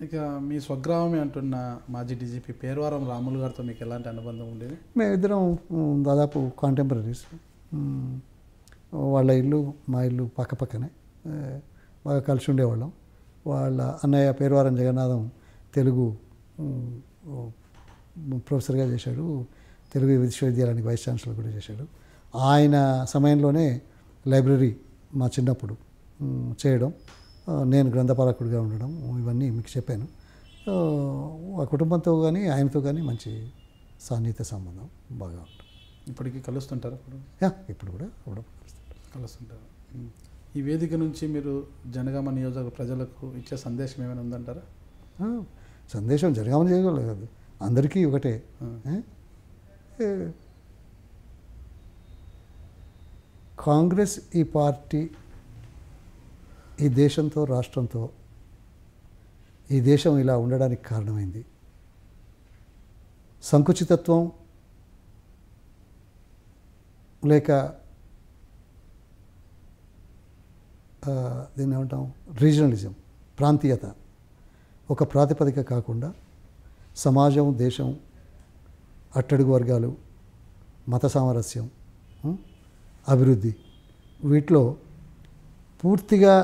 ఇక మీ స్వగ్రామమే అంటున్న మాజీ డీజీపీ పేర్వారం రాములు గారితో మీకు ఎలాంటి అనుబంధం ఉండేది? మేమిద్దరం దాదాపు కాంటెంపరీస్. వాళ్ళ ఇల్లు మా ఇల్లు పక్కపక్కనే, బాగా కలిసి ఉండేవాళ్ళం. వాళ్ళ అన్నయ్య పేర్వారం జగన్నాథం తెలుగు ప్రొఫెసర్గా చేశాడు, తెలుగు విశ్వవిద్యాలయానికి వైస్ ఛాన్సలర్ కూడా చేశాడు. ఆయన సమయంలోనే లైబ్రరీ మా చిన్నప్పుడు చేయడం, నేను గ్రంథపాలకుడిగా ఉండడం, ఇవన్నీ మీకు చెప్పాను. ఆ కుటుంబంతో కానీ ఆయనతో కానీ మంచి సాన్నిహిత సంబంధం బాగా ఉంటుంది. ఇప్పటికీ కలుస్తుంటారు? ఇప్పుడు కూడా కలుస్తుంటారు. ఈ వేదిక నుంచి మీరు జనగామ నియోజక ప్రజలకు ఇచ్చే సందేశం ఏమైనా ఉందంటారా? సందేశం జనగామ చేయగలదు, అందరికీ ఒకటే. కాంగ్రెస్ ఈ పార్టీ ఈ దేశంతో రాష్ట్రంతో ఈ దేశం ఇలా ఉండడానికి కారణమైంది. సంకుచితత్వం లేక దీన్ని ఏమంటాం, రీజనలిజం, ప్రాంతీయత ఒక ప్రాతిపదిక కాకుండా సమాజం, దేశం, అట్టడుగు వర్గాలు, మత సామరస్యం, అభివృద్ధి, వీటిలో పూర్తిగా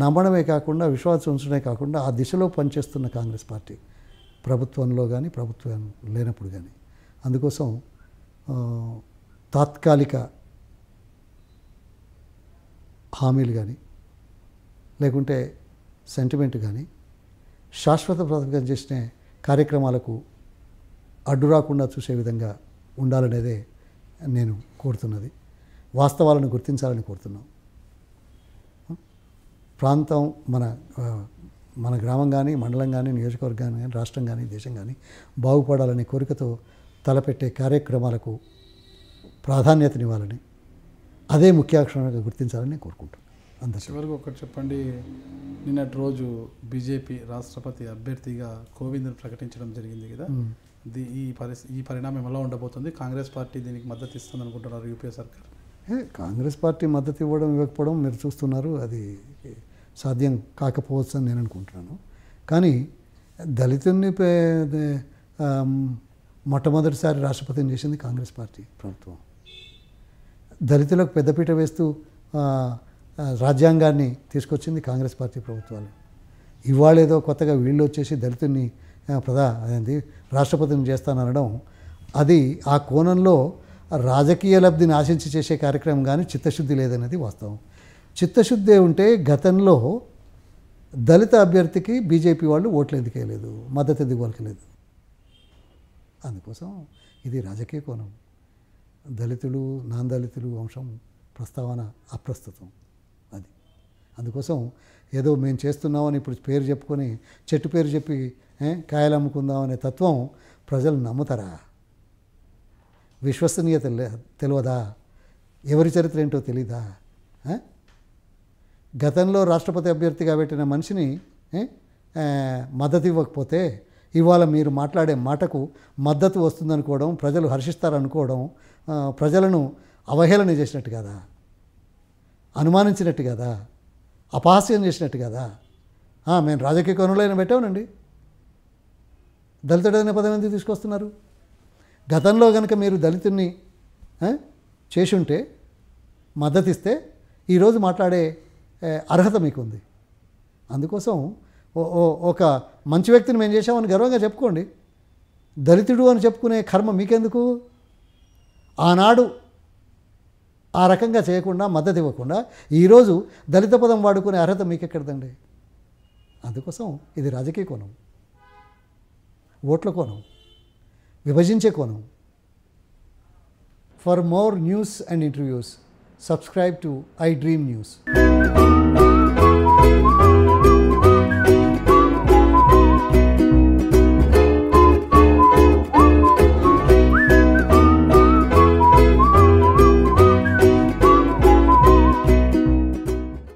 నమ్మడమే కాకుండా విశ్వాసం ఉంచడమే కాకుండా ఆ దిశలో పనిచేస్తున్న కాంగ్రెస్ పార్టీ ప్రభుత్వంలో కానీ ప్రభుత్వం లేనప్పుడు కానీ. అందుకోసం తాత్కాలిక హామీలు కానీ లేకుంటే సెంటిమెంట్ కానీ శాశ్వత ప్రాతిపదికన చేసిన కార్యక్రమాలకు అడ్డు రాకుండా చూసే విధంగా ఉండాలనేదే నేను కోరుతున్నది. వాస్తవాలను గుర్తించాలని కోరుతున్నాం. ప్రాంతం మన గ్రామం కానీ మండలం కానీ నియోజకవర్గం కానీ రాష్ట్రం కానీ దేశం కానీ బాగుపడాలనే కోరికతో తలపెట్టే కార్యక్రమాలకు ప్రాధాన్యతనివ్వాలని, అదే ముఖ్యాక్షరంగా గుర్తించాలని కోరుకుంటున్నాను. చివరికి ఒకటి చెప్పండి, నిన్నటి రోజు బీజేపీ రాష్ట్రపతి అభ్యర్థిగా కోవింద్ను ప్రకటించడం జరిగింది కదా, ఈ పరిణామం ఎలా ఉండబోతుంది? కాంగ్రెస్ పార్టీ దీనికి మద్దతు ఇస్తుంది అనుకుంటున్నారు యూపీఏ సర్కార్? కాంగ్రెస్ పార్టీ మద్దతు ఇవ్వడం ఇవ్వకపోవడం మీరు చూస్తున్నారు, అది సాధ్యం కాకపోవచ్చు అని నేను అనుకుంటున్నాను. కానీ దళితుల్ని మొట్టమొదటిసారి రాష్ట్రపతిని చేసింది కాంగ్రెస్ పార్టీ ప్రభుత్వం. దళితులకు పెద్దపీట వేస్తూ రాజ్యాంగాన్ని తీసుకొచ్చింది కాంగ్రెస్ పార్టీ ప్రభుత్వాలు. ఇవాళేదో కొత్తగా వీళ్ళు వచ్చేసి దళితుల్ని రాష్ట్రపతిని చేస్తాననడం, అది ఆ కోణంలో రాజకీయ లబ్ధిని ఆశించి చేసే కార్యక్రమం కానీ చిత్తశుద్ధి లేదనేది వాస్తవం. చిత్తశుద్ధి ఉంటే గతంలో దళిత అభ్యర్థికి బీజేపీ వాళ్ళు ఓట్లు ఎందుకు వేయలేదు, మద్దతు ఎందుకు పలకలేదు? అందుకోసం ఇది రాజకీయ కోణం. దళితులు నాన్ దళితులు అంశం ప్రస్తావన అప్రస్తుతం. అది అందుకోసం ఏదో మేము చేస్తున్నామని ఇప్పుడు పేరు చెప్పుకొని చెట్టు పేరు చెప్పి కాయలు అమ్ముకుందామనే తత్వం ప్రజలు నమ్ముతారా? విశ్వసనీయత తెలియదా? ఎవరి చరిత్ర ఏంటో తెలీదా? గతంలో రాష్ట్రపతి అభ్యర్థిగా పెట్టిన మనిషిని మద్దతు ఇవ్వకపోతే ఇవాళ మీరు మాట్లాడే మాటకు మద్దతు వస్తుందనుకోవడం, ప్రజలు హర్షిస్తారనుకోవడం ప్రజలను అవహేళన చేసినట్టు కదా, అనుమానించినట్టు కదా, అపహాస్యం చేసినట్టు కదా. మేము రాజకీయ కోణంలో పెట్టామనండి, దళితుడు అనే పదం ఎందుకు తీసుకొస్తున్నారు? గతంలో కనుక మీరు దళితుడిని చేసుంటే మద్దతిస్తే ఈరోజు మాట్లాడే అర్హత మీకుంది. అందుకోసం ఒక మంచి వ్యక్తిని మేము చేసామని గర్వంగా చెప్పుకోండి. దళితుడు అని చెప్పుకునే కర్మ మీకెందుకు? ఆనాడు ఆ రకంగా చేయకుండా మద్దతు ఇవ్వకుండా ఈరోజు దళిత పదం వాడుకునే అర్హత మీకెక్కడదండి? అందుకోసం ఇది రాజకీయ కోణం, ఓట్ల కోణం, విభజించే కోణం. For more news and interviews subscribe to iDream News.